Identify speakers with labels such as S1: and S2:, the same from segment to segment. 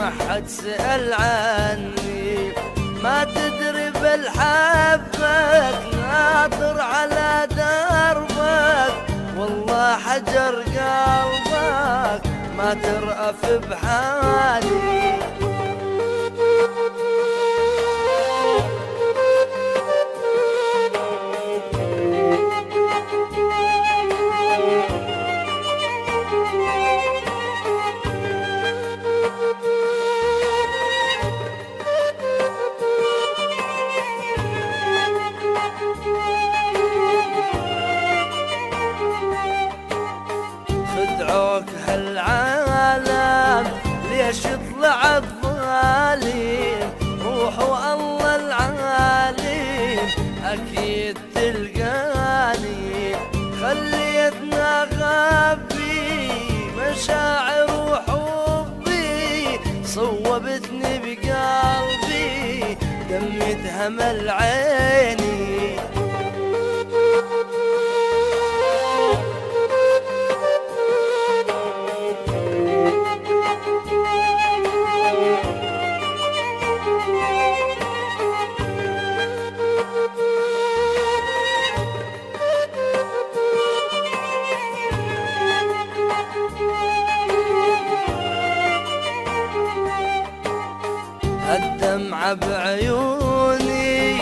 S1: ما حد سأل عني، ما تدري بالحبك ناطر على دربك، والله حجر قلبك ما ترأف بحالي. خدعوك هالعالم ليش طلع الظالم، روحوا الله العالم أكيد تلقاني، خليتنا غبي مشاعر وحبي، صوبتني بقلبي دمت همل عيني. الدمعة بعيوني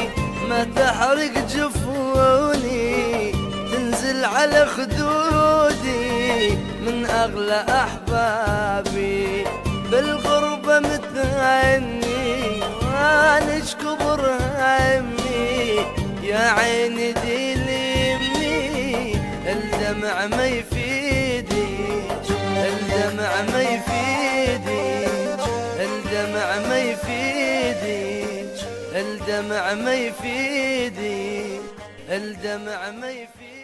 S1: ما تحرق جفوني، تنزل على خدودي من أغلى أحبابي، بالغربة متهني وانش كبر همي، يا عيني ديلي يمي الدمع ما يفيدي، الدمع ما يفيدي، الدمع ما يفيدي، الدمع ما يفيدي، الدمع ما يفيدي.